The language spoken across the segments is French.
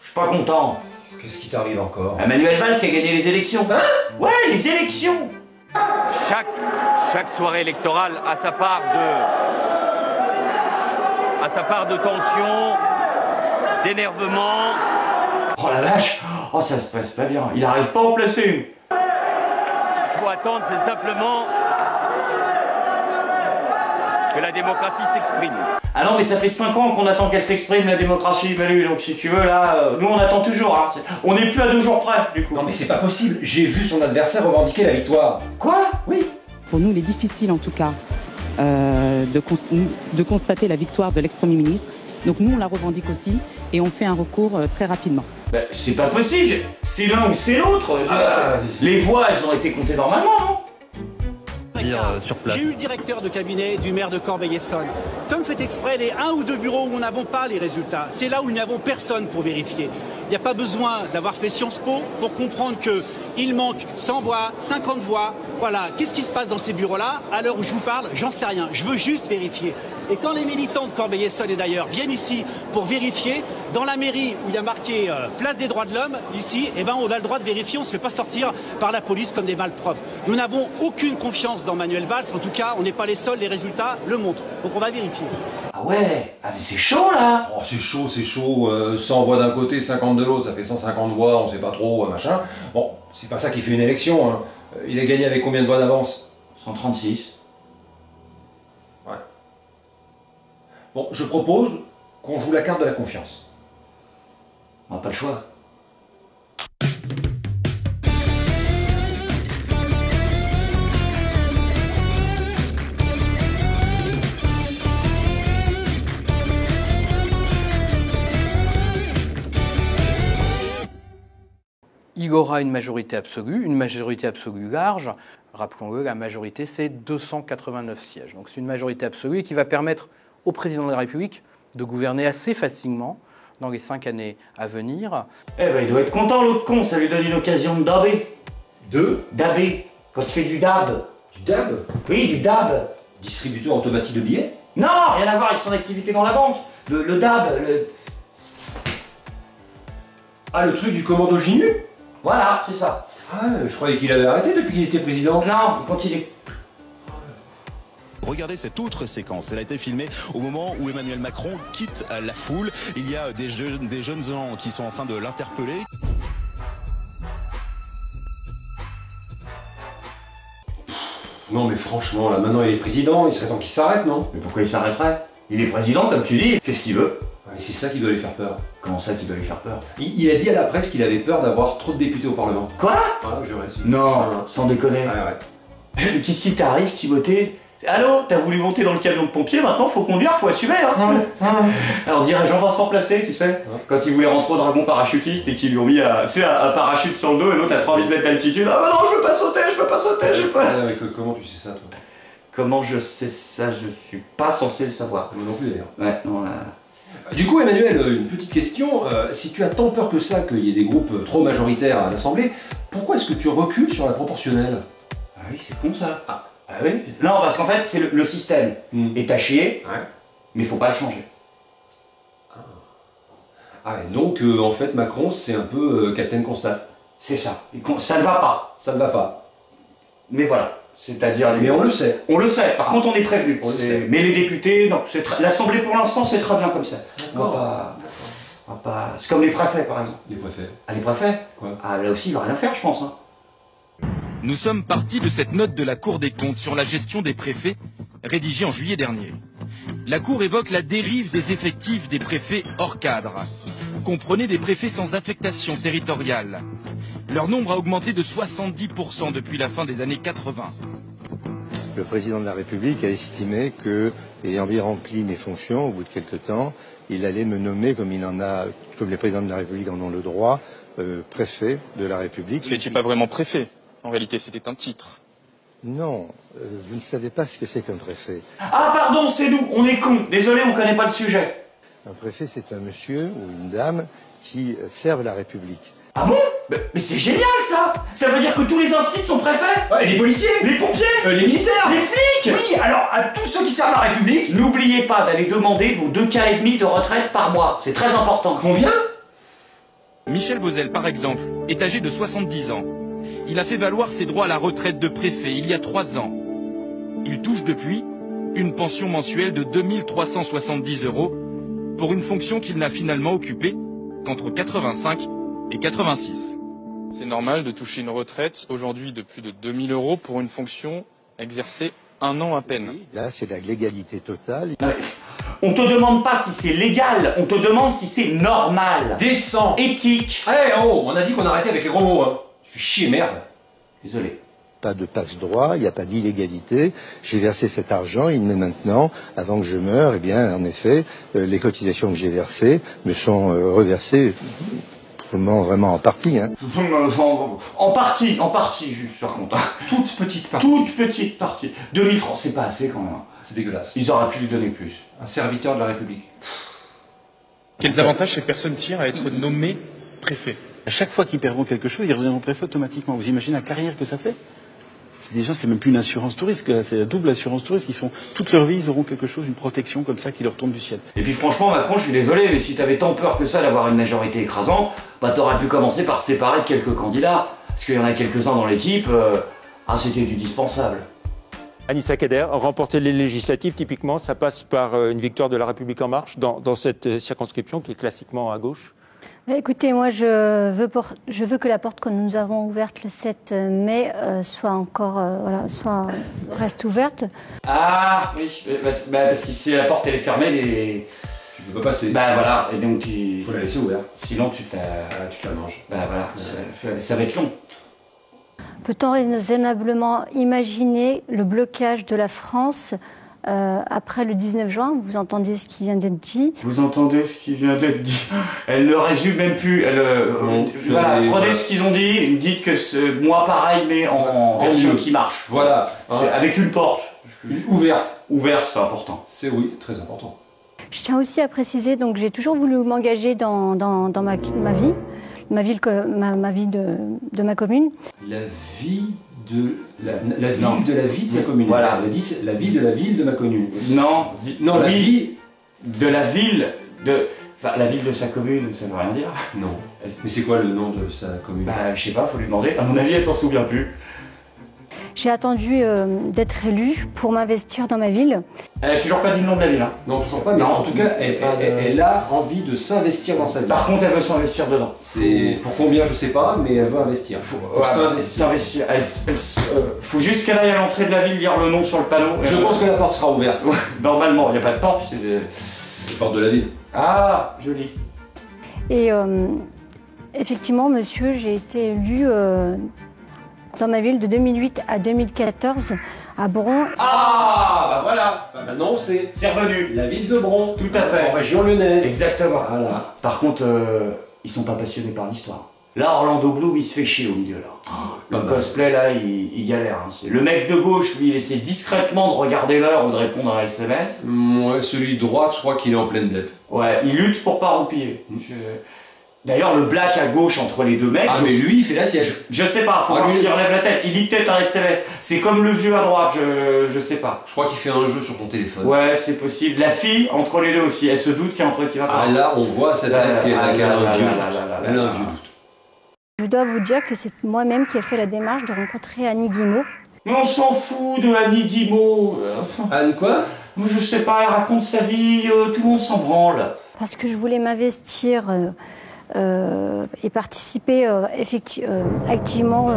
suis pas content. Qu'est-ce qui t'arrive encore? Manuel Valls qui a gagné les élections. Hein? Ouais, les élections. Chaque soirée électorale a sa part de tension, d'énervement. Oh la vache. Oh, ça se passe pas bien. Il arrive pas à en placer une. Ce qu'il faut attendre, c'est simplement que la démocratie s'exprime. Ah non, mais ça fait 5 ans qu'on attend qu'elle s'exprime, la démocratie, Manu. Donc si tu veux, là, nous on attend toujours. Hein. On n'est plus à 2 jours près, du coup. Non mais c'est pas possible, j'ai vu son adversaire revendiquer la victoire. Quoi? Oui. Pour nous, il est difficile en tout cas de constater la victoire de l'ex-premier ministre. Donc nous, on la revendique aussi et on fait un recours très rapidement. Bah, c'est pas possible. C'est l'un ou c'est l'autre. Les voix, elles ont été comptées normalement, non? Sur place. J'ai eu le directeur de cabinet du maire de Corbeil-Essonnes. Comme fait exprès, les 1 ou 2 bureaux où nous n'avons pas les résultats, c'est là où nous n'avons personne pour vérifier. Il n'y a pas besoin d'avoir fait Sciences Po pour comprendre qu'il manque 100 voix, 50 voix. Voilà, qu'est-ce qui se passe dans ces bureaux-là? À l'heure où je vous parle, j'en sais rien. Je veux juste vérifier. Et quand les militants de Corbeil-Essonnes et d'ailleurs viennent ici pour vérifier, dans la mairie où il y a marqué Place des droits de l'homme, ici, eh ben, on a le droit de vérifier, on ne se fait pas sortir par la police comme des malpropres. Nous n'avons aucune confiance dans Manuel Valls, en tout cas, on n'est pas les seuls, les résultats le montrent. Donc on va vérifier. Ah ouais. Ah mais c'est chaud, là. Oh c'est chaud, 100 voix d'un côté, 50 de l'autre, ça fait 150 voix, on sait pas trop, machin. Bon, c'est pas ça qui fait une élection, hein. Il a gagné avec combien de voix d'avance? 136. Ouais. Bon, je propose qu'on joue la carte de la confiance. On n'a pas le choix. Il aura une majorité absolue large. Rappelons-le, la majorité, c'est 289 sièges. Donc c'est une majorité absolue qui va permettre au président de la République de gouverner assez facilement dans les 5 années à venir. Eh ben, il doit être content, l'autre con, ça lui donne une occasion de daber. Daber. Quand tu fais du dab. Du DAB? Oui, du dab. Distributeur automatique de billets? Non, rien à voir avec son activité dans la banque. Le dab, Ah, le truc du commando GNU? Voilà, c'est ça. Ah, je croyais qu'il avait arrêté depuis qu'il était président. Non, il continue. Regardez cette autre séquence, elle a été filmée au moment où Emmanuel Macron quitte la foule. Il y a des jeunes gens qui sont en train de l'interpeller. Non mais franchement, là maintenant il est président, il serait temps qu'il s'arrête, non? Mais pourquoi il s'arrêterait? Il est président, comme tu dis, il fait ce qu'il veut. Mais c'est ça qui doit lui faire peur. Comment ça qui doit lui faire peur? Il a dit à la presse qu'il avait peur d'avoir trop de députés au Parlement. Quoi? Voilà, je reste. Non, sans déconner. Ouais. Qu'est-ce qui t'arrive, Timothée? Allô? T'as voulu monter dans le camion de pompier, maintenant faut conduire, faut assumer, hein. Alors on dirait Jean-Vincent Placé, tu sais, quand il voulait rentrer au dragon parachutiste et qu'ils lui ont mis un parachute sur le dos et l'autre à 3000 mètres d'altitude. Ah bah non, je veux pas sauter, j'ai pas... Comment tu sais ça, toi? Comment je sais ça? Je suis pas censé le savoir. Moi non plus, d'ailleurs. Ouais, non, là... Du coup, Emmanuel, une petite question. Si tu as tant peur que ça qu'il y ait des groupes trop majoritaires à l'Assemblée, pourquoi est-ce que tu recules sur la proportionnelle? Ah oui, c'est con ça. Ah oui. Non, parce qu'en fait, c'est le système est à chier, mais faut pas le changer. Ah, et donc, en fait, Macron, c'est un peu Captain Constate. C'est ça. Ça ne va pas. Ça ne va pas. Mais voilà. C'est-à-dire... Mais on le sait. On le sait, par contre on est prévenu. On le sait. Mais les députés, non. L'Assemblée pour l'instant c'est très bien comme ça. On va pas... C'est comme les préfets par exemple. Les préfets. Ah les préfets? Quoi? Ah là aussi il va rien faire je pense. Hein. Nous sommes partis de cette note de la Cour des comptes sur la gestion des préfets, rédigée en juillet dernier. La Cour évoque la dérive des effectifs des préfets hors cadre. Comprenez des préfets sans affectation territoriale. Leur nombre a augmenté de 70% depuis la fin des années 80. Le président de la République a estimé que, ayant bien rempli mes fonctions, au bout de quelque temps, il allait me nommer, comme les présidents de la République en ont le droit, préfet de la République. Vous n'étiez pas vraiment préfet. En réalité, c'était un titre. Non, vous ne savez pas ce que c'est qu'un préfet. Ah pardon, c'est nous, on est cons. Désolé, on connaît pas le sujet. Un préfet, c'est un monsieur ou une dame qui servent la République. Ah bon? Mais c'est génial ça! Ça veut dire que tous les instituts sont préfets? Ouais, les policiers, les pompiers, les militaires, les flics! Oui, alors à tous ceux qui servent la République, n'oubliez pas d'aller demander vos 2,5 cas de retraite par mois. C'est très important. Combien? Michel Vauzel, par exemple, est âgé de 70 ans. Il a fait valoir ses droits à la retraite de préfet il y a 3 ans. Il touche depuis une pension mensuelle de 2370 € pour une fonction qu'il n'a finalement occupée qu'entre 85 et 86. C'est normal de toucher une retraite aujourd'hui de plus de 2000 € pour une fonction exercée 1 an à peine. Là, c'est la légalité totale. On te demande pas si c'est légal, on te demande si c'est normal. Décent. Éthique. Eh oh, on a dit qu'on arrêtait avec les gros mots, hein. Tu fais chier, merde. Désolé. Pas de passe-droit, il n'y a pas d'illégalité. J'ai versé cet argent, il m'est maintenant, avant que je meure, eh bien, en effet, les cotisations que j'ai versées me sont reversées, vraiment en partie. Hein. En partie, juste par contre. Toute petite partie. Toute petite partie. 2000 francs, c'est pas assez quand même. C'est dégueulasse. Ils auraient pu lui donner plus. Un serviteur de la République. Quels avantages ces personnes tirent à être nommées préfet? À chaque fois qu'ils perdront quelque chose, ils reviendront préfet automatiquement. Vous imaginez la carrière que ça fait? C'est déjà, c'est même plus une assurance touriste, c'est la double assurance touriste. Toute leur vie, ils auront quelque chose, une protection comme ça qui leur tombe du ciel. Et puis franchement, Macron, je suis désolé, mais si t'avais tant peur que ça d'avoir une majorité écrasante, bah t'aurais pu commencer par te séparer de quelques candidats. Parce qu'il y en a quelques-uns dans l'équipe, c'était du dispensable. Anissa Kader, remporter les législatives, typiquement, ça passe par une victoire de La République En Marche dans cette circonscription qui est classiquement à gauche. Écoutez, moi je veux que la porte que nous avons ouverte le 7 mai soit encore, reste ouverte. Ah oui, parce que si la porte elle est fermée, tu peux pas passer. Bah voilà, et donc il faut la laisser ouverte. Sinon tu te la manges. Bah voilà, ça va être long. Peut-on raisonnablement imaginer le blocage de la France après le 19 juin, vous entendez ce qui vient d'être dit. Vous entendez ce qui vient d'être dit. Elle ne résume même plus. Voilà, prenez ce qu'ils ont dit, dites que moi pareil, mais en version qui marche. Voilà. Avec une porte. Ouverte. Ouverte, c'est important. C'est oui, très important. Je tiens aussi à préciser, donc j'ai toujours voulu m'engager dans ma vie, ma vie de ma commune. La vie de la ville de la vie de sa commune. Voilà. La vie de la ville de ma commune. Non, la vie de la ville de... Enfin, la ville de sa commune, ça veut rien dire. Non. Mais c'est quoi le nom de sa commune? Bah, je sais pas, faut lui demander. À mon avis, elle s'en souvient plus. J'ai attendu d'être élue pour m'investir dans ma ville. Elle a toujours pas dit le nom de la ville, hein? Non, toujours pas, mais en tout cas, elle a envie de s'investir dans sa ville. Par contre, elle veut s'investir dedans. C'est pour combien, je sais pas, mais elle veut investir. S'investir. Faut juste qu'elle aille à l'entrée de la ville lire le nom sur le panneau. Je pense que la porte sera ouverte. Normalement, il n'y a pas de porte, c'est la porte de la ville. Ah, joli. Et effectivement, monsieur, j'ai été élue dans ma ville de 2008 à 2014 à Bron. Ah, bah voilà. Bah maintenant c'est revenu. La ville de Bron. Tout à fait. En région lyonnaise. Exactement. Voilà. Par contre, ils sont pas passionnés par l'histoire. Là, Orlando Bloom, il se fait chier au milieu là. Le cosplay là, il galère. Hein. Le mec de gauche, lui, il essaie discrètement de regarder l'heure ou de répondre à un SMS. Ouais, celui de droite, je crois qu'il est en pleine dette. Ouais, il lutte pour pas roupiller. D'ailleurs, le black à gauche entre les deux mecs. Ah, mais lui, il fait la siège. Je sais pas, faut voir s'il relève la tête. Il lit peut-être un SMS. C'est comme le vieux à droite, je sais pas. Je crois qu'il fait un jeu sur ton téléphone. Ouais, c'est possible. La fille, entre les deux aussi, elle se doute qu'il y a un truc qui va pas. Ah là, on voit sa tête qu'elle a un vieux doute. Elle a un vieux doute. Je dois vous dire que c'est moi-même qui ai fait la démarche de rencontrer Annie Guillemot. Mais on s'en fout de Annie Guillemot. Anne quoi? Je sais pas, elle raconte sa vie, tout le monde s'en branle. Parce que je voulais m'investir et participer activement.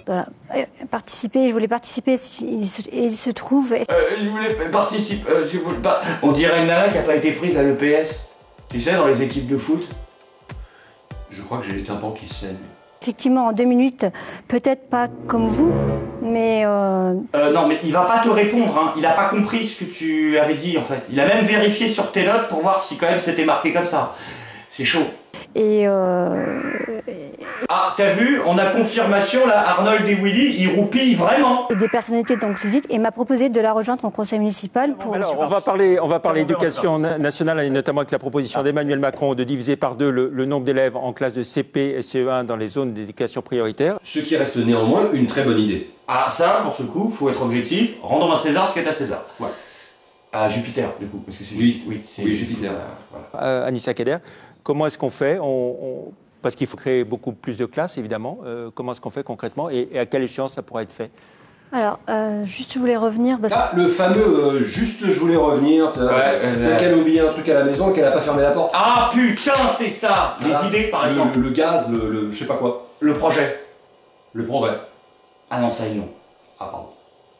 Voilà. Je voulais participer, il se trouve... Je voulais participer, je voulais pas... On dirait une nana qui a pas été prise à l'EPS. Tu sais, dans les équipes de foot. Je crois que j'ai les tympans qui saignent. Effectivement, en 2 minutes, peut-être pas comme vous, mais... Non, mais il va pas te répondre, hein. Il a pas compris ce que tu avais dit, en fait. Il a même vérifié sur tes notes pour voir si quand même c'était marqué comme ça. C'est chaud. Ah, t'as vu? On a confirmation, là, Arnold et Willy, ils roupillent vraiment. Des personnalités donc civiques, et m'a proposé de la rejoindre en conseil municipal pour... Alors, on va parler éducation nationale, et notamment avec la proposition d'Emmanuel Macron de diviser par 2 le nombre d'élèves en classe de CP et CE1 dans les zones d'éducation prioritaire. Ce qui reste néanmoins une très bonne idée. Ah, ça, pour ce coup, faut être objectif. Rendons à César ce qui est à César. Ouais. À Jupiter, du coup, parce que c'est oui, c'est Jupiter. Voilà. Anissa Kader. Comment est-ce qu'on fait? Parce qu'il faut créer beaucoup plus de classes, évidemment. Comment est-ce qu'on fait concrètement et à quelle échéance ça pourrait être fait? Alors, juste je voulais revenir... le fameux juste je voulais revenir, peut-être qu'elle a oublié un truc à la maison et qu'elle n'a pas fermé la porte. Ah putain, c'est ça. Voilà. Les idées, par exemple. Le gaz, le je sais pas quoi. Le projet. Le progrès. Ah non, ça ils l'ont. Ah pardon.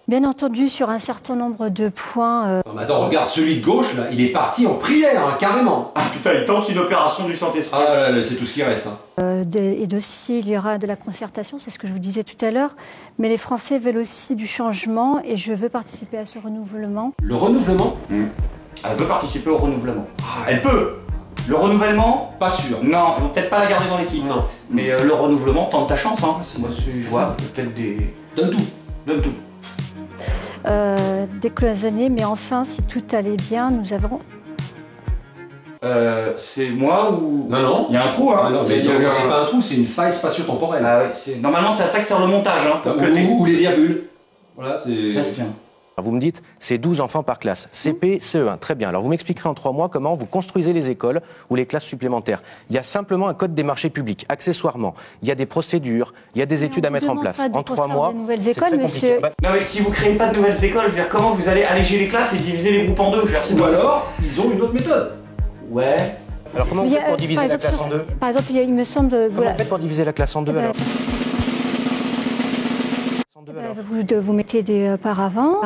Bien entendu, sur un certain nombre de points... Non mais attends, regarde, celui de gauche, là, il est parti en prière, hein, carrément. Ah putain, il tente une opération du Saint-Esprit. Ah là, c'est tout ce qui reste. Hein. Et aussi, il y aura de la concertation, c'est ce que je vous disais tout à l'heure. Mais les Français veulent aussi du changement et je veux participer à ce renouvellement. Le renouvellement? Elle veut participer au renouvellement. Elle peut. Le renouvellement? Pas sûr. Non, ils vont peut-être pas la garder dans l'équipe. Non. Mais le renouvellement, tente ta chance. Hein. Moi, je vois peut-être des... Donne tout. Donne tout. Décloisonner, mais enfin, si tout allait bien, nous avons... C'est moi ou... Non. Il y a un trou, hein. Ah non, mais c'est pas un trou, c'est une faille spatio-temporelle. Ah ouais, normalement, c'est à ça que sert le montage, hein. Ou les virgules. Voilà, ça se tient. Vous me dites, c'est 12 enfants par classe, CP, CE1, très bien. Alors vous m'expliquerez en 3 mois comment vous construisez les écoles ou les classes supplémentaires. Il y a simplement un code des marchés publics, accessoirement. Il y a des procédures, il y a des études à mettre en place. En 3 mois, nouvelles écoles, monsieur. Non mais si vous créez pas de nouvelles écoles, je veux dire, comment vous allez alléger les classes et diviser les groupes en deux? Ou alors, ils ont une autre méthode. Ouais. Alors comment vous faites pour diviser la classe en deux? Par exemple, il me semble... Comment vous faites pour diviser la classe en deux alors? Vous mettez des paravents.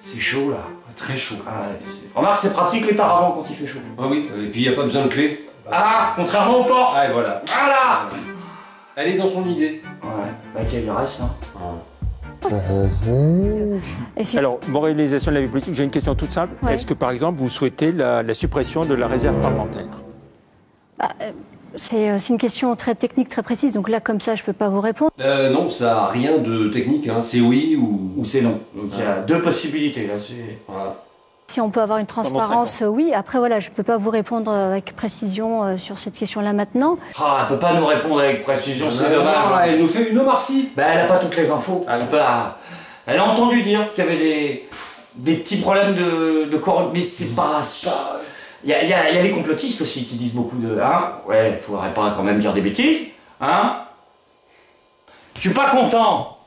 C'est chaud là. Très chaud. Ah, remarque, c'est pratique les paravents quand il fait chaud. Ah oui, et puis il n'y a pas besoin de clé. Ah, contrairement aux portes. Ah et voilà. Voilà. Elle est dans son idée. Ouais, bah qu'il reste, hein. Alors, moralisation de la vie politique, j'ai une question toute simple. Ouais. Est-ce que, par exemple, vous souhaitez la suppression de la réserve parlementaire? C'est une question très technique, très précise, donc là, comme ça, je ne peux pas vous répondre. Non, ça n'a rien de technique, hein. C'est oui ou c'est non. Donc il y a deux possibilités, là. Voilà. Si on peut avoir une transparence, oui. Après, voilà, je ne peux pas vous répondre avec précision sur cette question-là maintenant. Ah, elle peut pas nous répondre avec précision, c'est dommage. Elle nous fait une Omar Sy. Bah, elle a pas toutes les infos. Elle a entendu dire qu'il y avait des petits problèmes de corruption, mais c'est pas... Il y a les complotistes aussi qui disent beaucoup de... Hein? Ouais, faudrait pas quand même dire des bêtises. Hein? Je suis pas content.